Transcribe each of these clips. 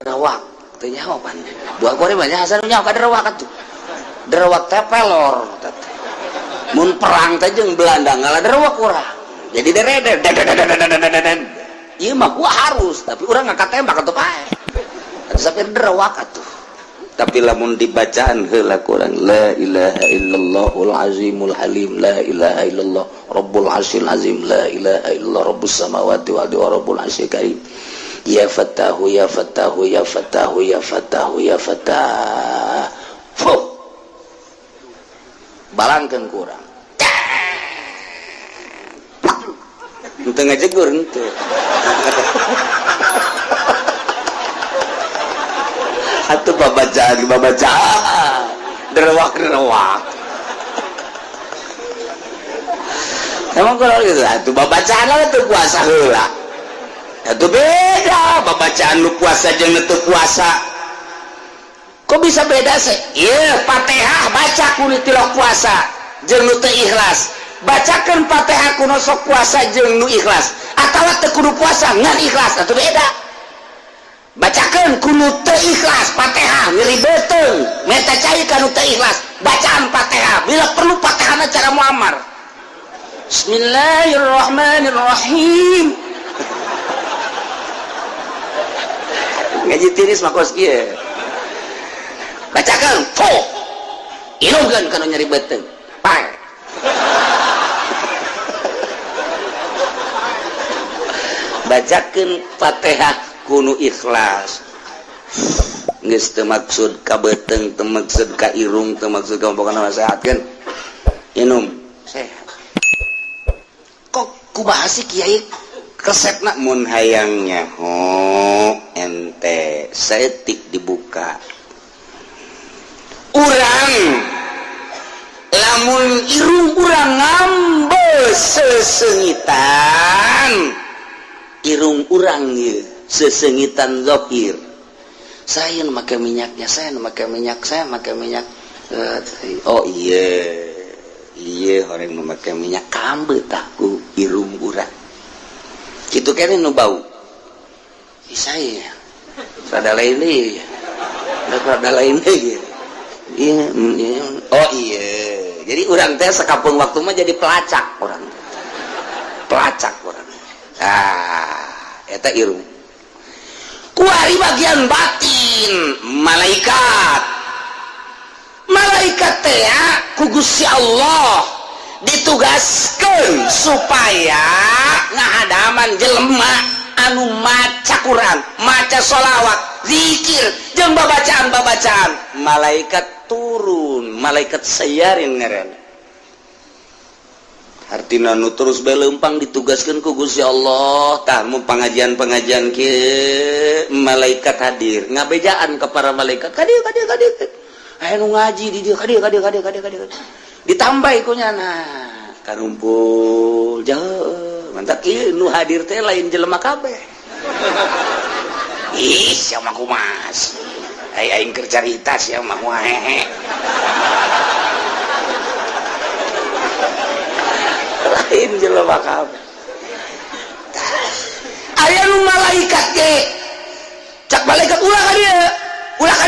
derawak teu nyahopan buah goreng banyak hasan nyaho ka derawak atuh derawak teh pelor mun perang teh jeung Belanda ngalah derawak urang jadi dereder ieu mah gua harus tapi urang ngangkat tembak atuh pae atuh sampai derawak atuh tapi lamun dibacaan heula kurang la ilaha illallahul azimul halim la ilaha illallah rabbul arsyil azim la ilaha illallah rabbus samawati wal ardi wa rabbul arsyil karim ya fatahu ya fatahu ya fatahu ya fatahu ya fatah balangkeun kurang henteu ngajegur henteu atuh babacaan derewak emang kalau gitu atuh babacaan lah teu puasa heula atuh beda babacaan nu puasa jeung nu teu puasa kok bisa beda sih ieu Fatihah baca kudu tilok puasa jeung nu teu ikhlas bacakeun Fatihah kudu sok puasa jeung nu ikhlas atawa teu kudu puasa ngan ikhlas atuh beda bacakan kudu teu ikhlas Fatihah ngiribeteung meta cai kanu teu ikhlas bacaan Fatihah bila perlu Fatihahna cara muammar Bismillahirrahmanirrahim ngaji tiris mah kos kieu bacakan fo inugeun kanu nyaribeteung pae bacakeun Fatihah kudu ikhlas geus teu maksud ka beuteung teu maksud ka irung teu maksud ka pokona nasehatkeun inum sehat kok kumaha sih kiai resepna mun hayang nyaho ente saeutik dibuka urang lamun irung urang ngambeus sesengitan irung urang ieu sesengitan zahir saya memakai minyaknya saya memakai minyak oh iya orang memakai minyak kambeut aku irung urang kitu kene nu bau saya rada lain deui oh iya jadi urang teh sakapeung waktu mah jadi pelacak urang eta irung kuari bagian batin malaikat teh ku Gusti Allah ditugaskeun supaya ngahadaman jelema anu maca Quran maca sholawat zikir jeung babacaan malaikat turun malaikat sayarin ngaran artina nu terus beleumpang ditugaskeun ku Gusti Allah tah mun pengajian kieu malaikat hadir ngabejaan ka para malaikat kadieu aya nu ngaji di dieu kadieu ditambah ku nyana karumpul jauh mantap kieu nu hadir teh lain jelema kabeh ih sia mah kumas aing keur carita sia mah hehe lain jelema kabeh aya nu malaikat ge cak malaikat ulah ka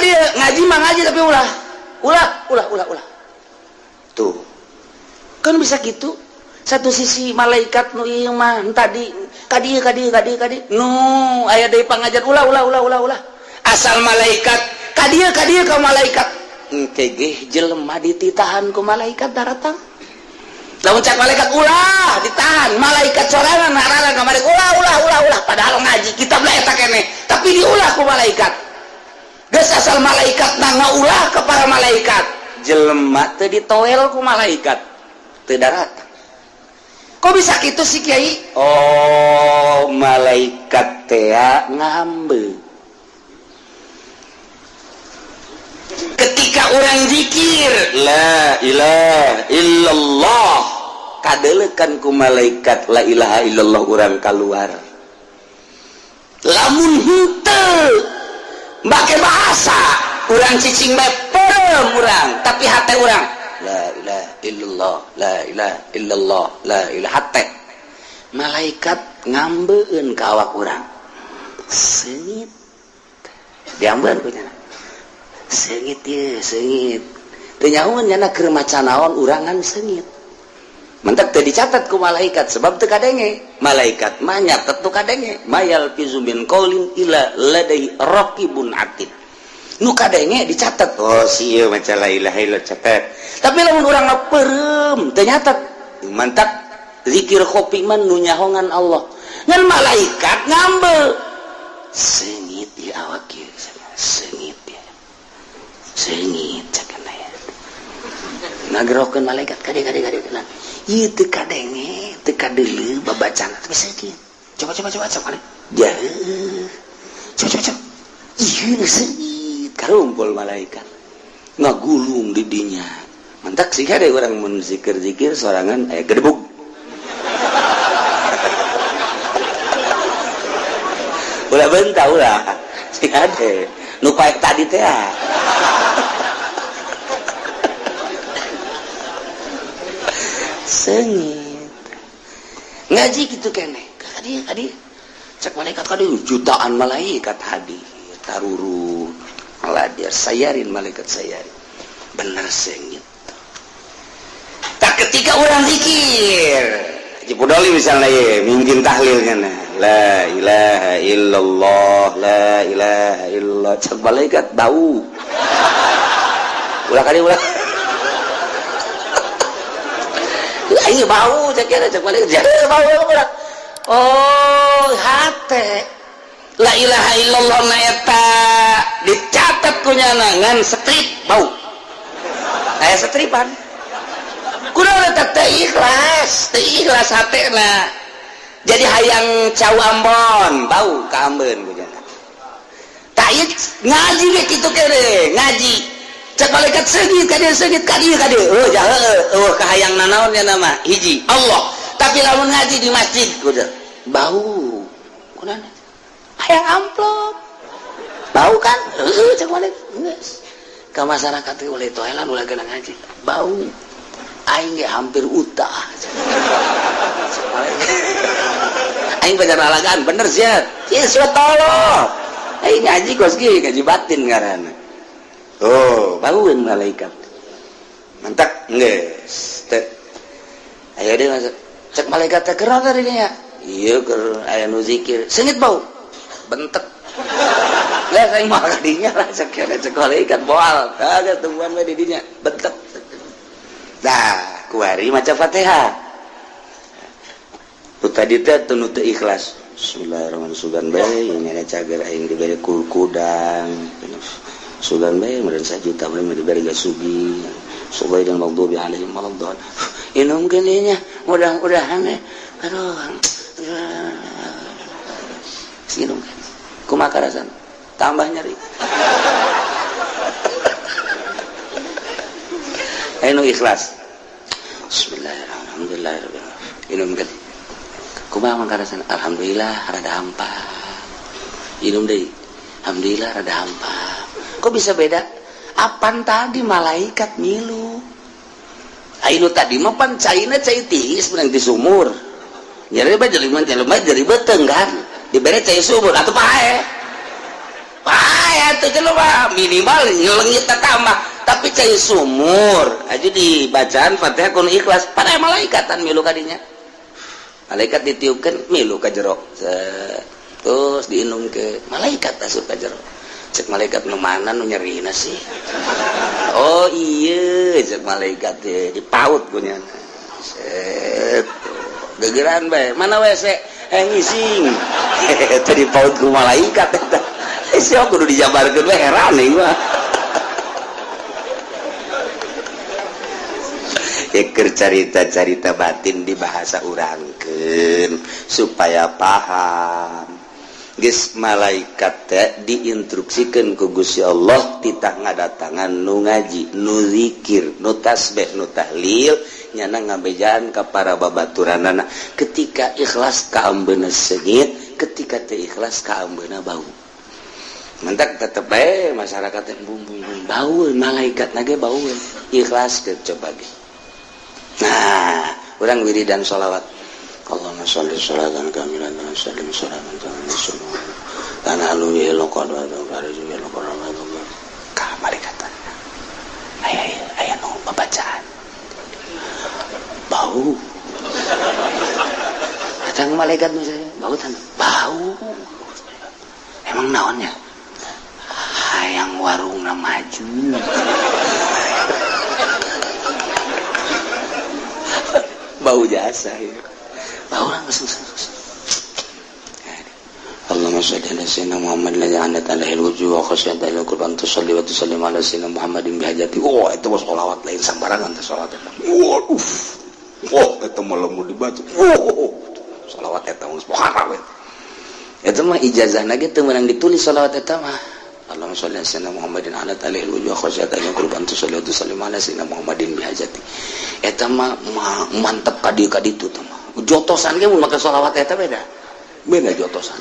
dieu ngaji mah ngaji tapi ulah tuh kan bisa gitu satu sisi malaikat nu ieu mah tadi kadieu nu aya deui pangajian ulah asal malaikat kadieu ka malaikat engke ge jelema dititahan ku malaikat daratang lamun cak malaikat ulah ditahan malaikat sorangan ngarana kamari ulah padahal ngaji kitab lah eta keneh tapi diulah ku malaikat geus asal malaikat ngaulah ke para malaikat jelema teu ditoel ku malaikat teu daratang kok bisa kitu sih kiai oh malaikat teh ngambe ketika orang zikir la ilaha illallah kadelekan ku malaikat la ilaha illallah urang keluar lamun henteu make bahasa urang cicing bae perem urang tapi hate urang la ilaha illallah la ilaha illallah la ilaha hate malaikat ngambeun ka awak urang seungit diamban ku nya seungit ieu seungit teu nyahoan nya keur maca naon urangan seungit mentek teu dicatat ku malaikat sebab teu kadenge malaikat mah nyatet tu kadenge mayal fizu min qaulin illa ladai raqibun atid nu kadenge dicatat oh si ieu maca la ilaha illallah catat tapi lamun urang peureum teu nyatet mentek zikir khofi man nu nyahongan Allah ngan malaikat ngambel seungit ieu awak ieu seungit ya seungit cenah ya nagerokeun malaikat kade ieu teu kadenge teu kadeuleu babacana tapi seungit coba jauh coba ieu seungit karumpul malaikat ngagulung di dinya mentak sih ada orang mun zikir sorangan gedebug ulah bentah ulah sih ada nu paek tadi teh seungit ngaji gitu keneh kadi cek malaikat kadi jutaan malaikat hadir taruru ngaladir sayarin malaikat sayarin bener seungit tak ketika orang zikir Cipudoli misalnya ya mungkin tahlilnya nah la ilaha illallah la ilaha illallah cek malaikat bau ulah kali ulah ayo bau cek malaikat jadi bau ulah oh hate la ilaha illallah na eta dicatat kunyana ngan strip bau aya stripan kunaon eta teu ikhlas hatena jadi hayang cau Ambon bau ka Ambeun kunyana tah ieu ngaji ge kitu kere ngaji cek malaikat seungit ka dieu oh ja heueuh kahayang nanaon nya nama hiji Allah tapi lamun ngaji di masjid kudu bau kunaon hayang amplop bau kan cek malaikat geus ka masyarakat teh oleh toelan ulah geuna ngaji bau aing ge hampir utah aing pacar alagaan bener sia ieu tolong aing ngaji kos ge ngaji batin ngaranna oh baueun malaikat mantap geus teh aya deui cek malaikat teh keur tadi nya ieu keur aya nu zikir seungit bau bentek lah saya mau kadinya lah cek malaikat boal kagak tungguan we di dinya bentek dah kuari maca Fatihah tadi teh teu teu ikhlas bismillahirrahmanirrahim sugan bae nya cager aing dibere kudang sugan bae meureun 1 juta meureun dibere gasugi subay dan maghdubi alaihim waladdallin inum geuleuh nya mudah-mudahan aduh sinum kumaha rasana tambah nyeri anu ikhlas bismillahirrahmanirrahim inum kan kumaha mangka rasana alhamdulillah rada hampa inum deui alhamdulillah rada hampa kok bisa beda apan tadi malaikat ngilu anu tadi mah pan caina cai tiis menang di sumur nyari mah jelema jadi beteung kan dibere cai sumur atuh pae atuh jelema minimal ngeulengit tambah tapi cai sumur aja di bacaan Fatihah kun ikhlas pada malaikatan milu kadinya malaikat ditiupkeun milu ka jero terus diinum ke malaikat asup ka jero cek malaikat nu mana nu nyerina sih oh iya cek malaikat dipaut kunya set gegeran bae mana WC ngising tadi paut ku malaikat eta siapa kudu dijabarkeun we heran nih mah eker carita-carita batin di bahasa urangkeun supaya paham geus malaikat teh diinstruksikeun ku Gusti Allah titah ngadatangan nu ngaji nu zikir nu tasbih nu tahlil nyana ngabejaan ka para babaturanana ketika ikhlas ka ambeuna seungit ketika teu ikhlas ka ambeuna bau mentak tetep bae masyarakat teh bau malaikat nage bau ikhlas teh coba ge nah urang wiridan sholawat Allahumma sholli sholatan kamilan wa sallim salaman tamman tanah lu ya lo qad wa faraju ya lo qad malaikat bau tan bau emang naonnya hayang warungna maju bau jasa ya bau orang kesus Allahumma shalli ala sayyidina Muhammad la ja'alna ta'alahil wujuh wa khasyata ila qurban tusalli wa tusallim ala sayyidina Muhammadin bihajati itu was sholawat lain sambarangan teh sholawat eta eta mah lamun dibaca sholawat eta geus haram eta mah ijazahna ge teu meunang ditulis sholawat eta mah Allahumma shalli ala sayyidina Muhammadin ala ta'alahil wujuh wa khasyata ila qurban tusalli wa tusallim ala sayyidina Muhammadin bihajati eta mah mantep ka ditu teh mah jotosan ge mun make sholawat eta beda jotosan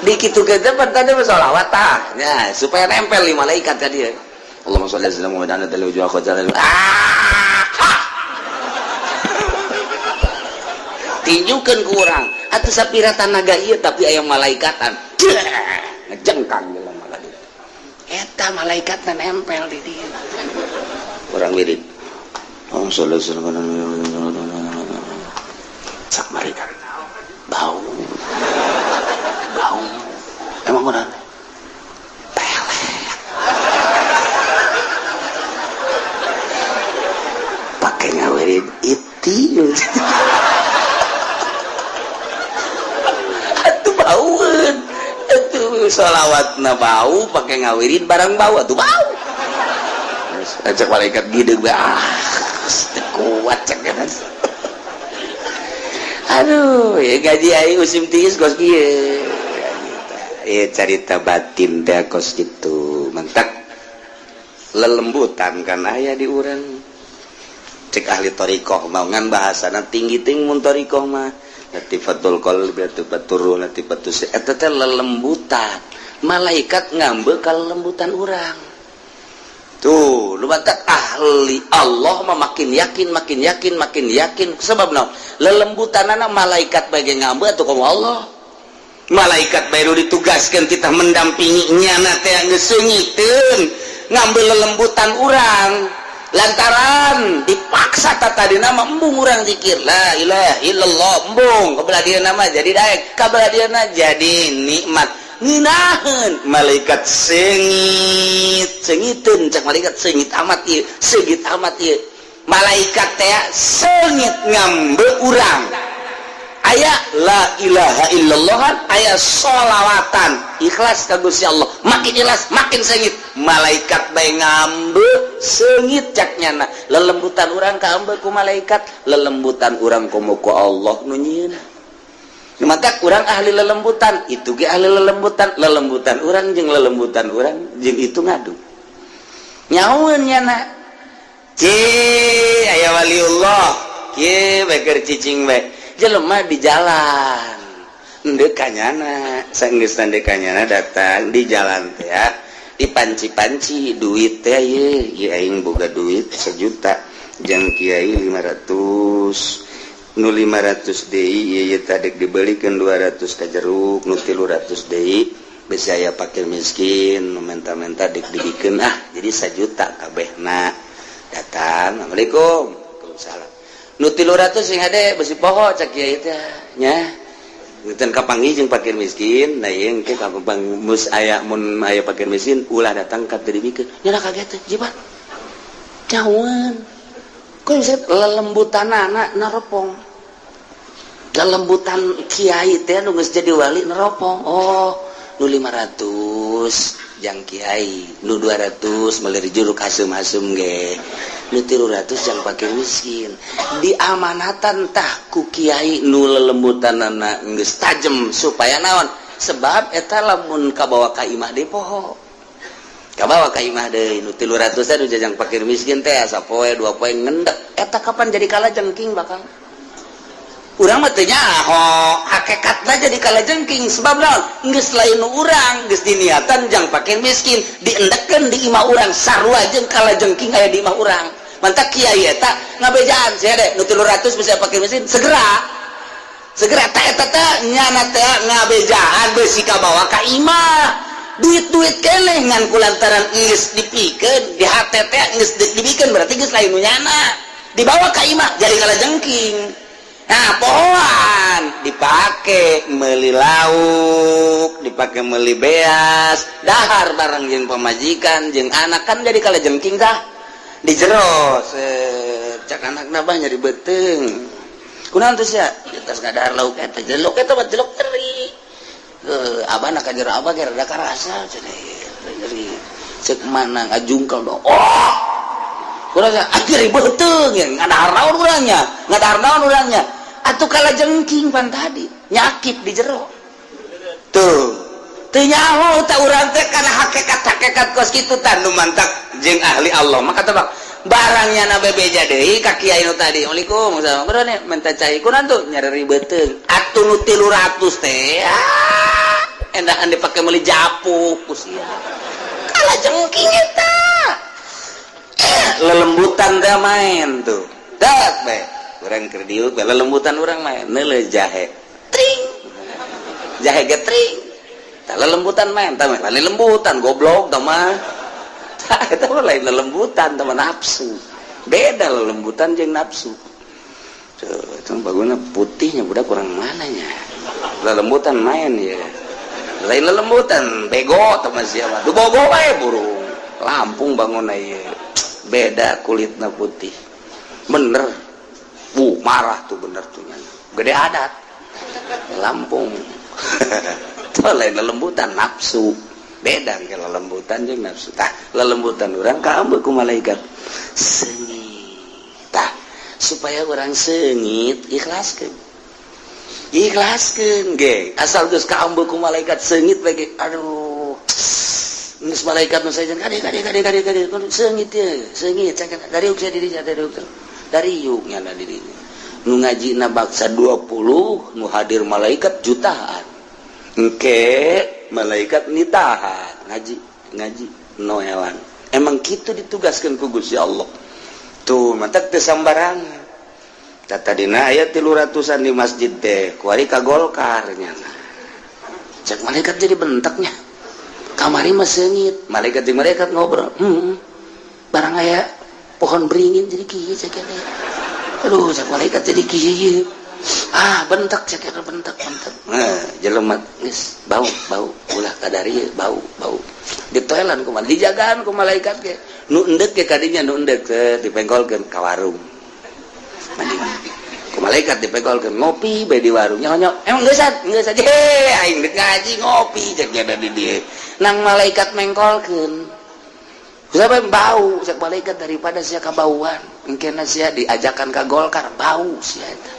di kitu kita pertanda bersolawat ya supaya nempel di malaikat tadi ya Allahumma sholli ala sayyidina Muhammadin ala wajhi khajal tinjukeun ku urang atuh sapira tanaga ieu tapi aya malaikatan ngejengkang dalam malaikat eta malaikatna nempel di dieu urang wirid Allahumma sholli ala sayyidina Muhammadin sak malaikat bau emang benar pelek pakai ngawirin iti atuh bauan atuh sholawatna bau pakai ngawirin barang bau atuh bau ajak malaikat gideg kuat cek kan aduh ya gaji aing usim tiis kos kieu ya carita batin teh kos kitu mentak lelembutan kan aya di urang cek ahli thariqah mau ngan bahasana tinggi-tinggi mun thariqah mah latifatul qalbi latifatur ruh latifatus eta teh lelembutan malaikat ngambe ka lelembutan urang tuh lu batak ahli Allah mah makin yakin sebab naon lelembutanana malaikat bage ngambe atuh ka Allah malaikat bae ditugaskeun kita mendampingi nyana teh geus seungiteun ngambil lelembutan urang lantaran dipaksa tadi nama embung urang zikir la ilaha illallah embung kabelah dieuna mah jadi daek kabelah dieuna jadi nikmat nginaheun malaikat seungiteun cak malaikat seungit amat ieu malaikat teh seungit ngambe urang aya la ilaha illallah aya sholawatan ikhlas ka Gusti Allah makin ikhlas makin seungit malaikat bae ngambe seungit cak nyana lelembutan urang ka ambe ku malaikat lelembutan urang komo ku Allah nu nyieun maka urang ahli lelembutan itu ge ahli lelembutan urang jeung lelembutan urang jeung itu ngadu nyaun nyana aya waliullah kieu beker cicing bae jelema di jalan ndeu kanyana saenggeus tande kanyana datang di jalan teh ya dipanci-panci duit teh ieu aing boga duit 1 juta jang kiai 500 nu 500 deui ieu tadek dibelikeun 200 ka jeruk nu 300 deui besi aya pakir miskin nu menta-menta dek dibikeun jadi 1 juta kabehna datang assalamualaikum waalaikumsalam nu 300 sing hade besi poho cak kieu teh nya ngeuteun kapanggih jeung pakir miskin da ieu engke kapang mus aya mun aya pakir miskin ulah datang ka teu dibikeun nya kaget teh jibat nyawan kok bisa lelembutanana neropong lelembutan kiai teh nu geus jadi wali neropong oh nu 500 jang kiai nu 200 meuli juruk hasem-hasem ge nu 300 jang pakir miskin diamanatan tah ku kiai nu lelembutanana geus tajem supaya naon sebab eta lamun kabawa ka imah deui poho kabawa ka imah deui nu 300 nu jajang pakir miskin teh sapoe 2 poe ngendek eta kapan jadi kalajengking bakal urang mah teu nyaho hakikatna jadi kalajengking sebab naon geus lain nu urang geus diniatan jang pakir miskin diendekeun di imah urang sarua jeung kalajengking aya di imah urang mantak kiai eta ngabejaan sia de nu 300 bisa pakir miskin segera teh eta teh nyana teh ngabejaan beusi kabawa ka imah duit-duit keneh ngan kulantaran geus dipikeun di hate teh geus dibikeun berarti geus lain nu nyana dibawa ka imah jadi kalajengking Nah, pohoan dipakai meuli lauk, dipakai meuli beas, dahar bareng jeung pamajikan jeung anak kan jadi kala jengking tah. Di jero cak anakna bah nyari beuteung. Kunaon tuh sia? Tas ngadahar lauk eta, jelok eta mah jelok teri. Abah nak jero abah ge rada karasa cenah. Nyeri. Cek mana ngajungkel dong. Oh. Kurasa akhir beuteung ya ngadahar naon urangnya. Atuh kala jengking pan tadi nyakit di jero tuh teu nyaho ta urang teh kana hakikat kos kitu tan nu mantak jeung ahli Allah maka tebak barangnya na bebeja deui ka kiai nu tadi. Waalaikumsalam berone minta cai kunaon tuh nyari beuteung atuh nu 300 teh endahan dipake meuli japuk ku sia kala jengking eta lelembutan teh main tuh dak bae orang kerdiuk lelembutan orang main neule jahe tring jahe getring tah lelembutan main tah lain lembutan goblok tah mah tah eta mah lain lelembutan tah nafsu beda lelembutan jeung nafsu itu baguna putihnya budak kurang mananya lelembutan main ya lain lelembutan bego tah mah sia mah du bogo wae burung Lampung bangun ieu beda kulitna putih bener marah tuh bener tuh gede adat Lampung tuh lain lelembutan nafsu beda kalau lelembutan jeung nafsu tah lelembutan orang kamu ku malaikat sengit tah supaya orang sengit ikhlaskeun ge asal geus kaambeuk ku malaikat sengit lagi aduh geus malaikat nu saejeun kade sengit ye sengit dari uksa diri dari yuk nyana dirinya nu ngaji na baksa 20 nu hadir malaikat jutaan engke malaikat nitahan ngaji noelan emang kitu ditugaskeun ku Gusti Allah tuh mantak teu sambarangan tata dina aya 300-an di masjid teh kuari ka Golkar nyana cek malaikat jadi bentaknya kamari mah seungit malaikat jeung malaikat ngobrol barang aya pohon beringin jadi kieu cek eta aduh cek malaikat jadi kieu bentak cek eta bentak jelema geus bau ulah kadari bau ditoelan kumaha dijagaan ku malaikat ge nu endek ge kadinya nu endek dipengkolkeun ka warung mandi ku malaikat dipengkolkeun ngopi bae di warung nyok emang geus aja aing dek ngaji ngopi cek ada di dieu nang malaikat mengkolkeun siapa yang bau cek malaikat daripada sia kabauan engkena sia diajakan ka Golkar bau sia eta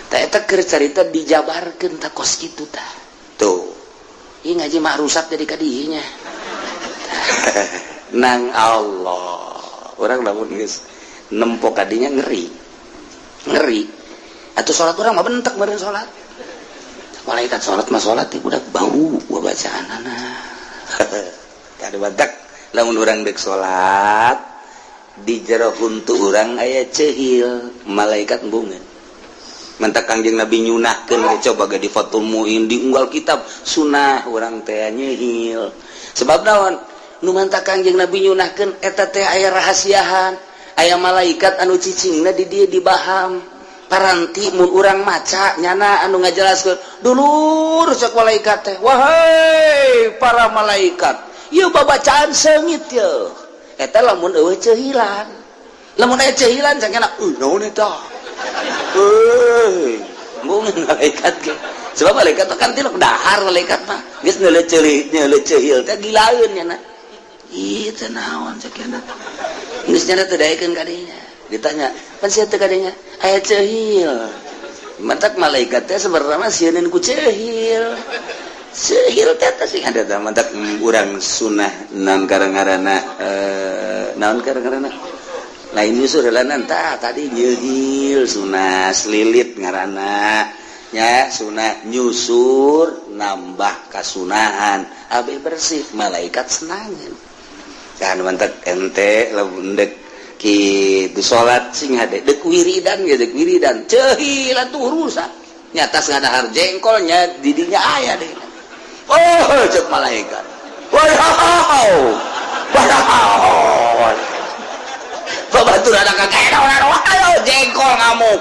tah eta keur carita dijabarkeun ta kos kitu tah tuh ieu ngaji mah rusak jadi ka dieu nya nang Allah urang lamun geus nempo ka dinya ngeri atuh salat urang mah bentek meureun salat malaikat salat mah salat teh budak bau bacaanana kada badak lamun urang dek salat di jero huntu urang aya cehil malaikat embungeun mantak Kangjeng Nabi nyunahkeun coba ge di Fathul Muin di unggal kitab sunah urang teh nyehil sebab naon nu mantak Kangjeng Nabi nyunahkeun eta teh aya rahasiahan aya malaikat anu cicingna di dieu dibaham paranti mun urang maca nyana anu ngajelaskeun dulur cek malaikat teh wahai para malaikat ieu babacaan seungit ye eta lamun eueuh cehilan lamun aya cehilan cenah naon eta mungkin malaikat ge sebab malaikat kan tilok dahar malaikat mah geus neuleuh cehil teh gilaeun nya ieu teh naon sakieu geus nya teh daekeun ka dinya ditanya pan sia teh ka dinya aya cehil mantak malaikat teh sebenarnya sieun ku cehil teh sing ada teh mantak urang sunah naon karangarana lain nyusur helanan tah tadi nyeuhil sunah selilit ngaranna nya sunah nyusur nambah kasunahan abi bersih malaikat senangeun kan mantak ente lamun dek kitu salat sing hade dek wiridan ceuhil atuh rusak nyata ngadahar jengkolnya didinya aya deh cek malaikat wow babatur ada kagak ayo jengkol ngamuk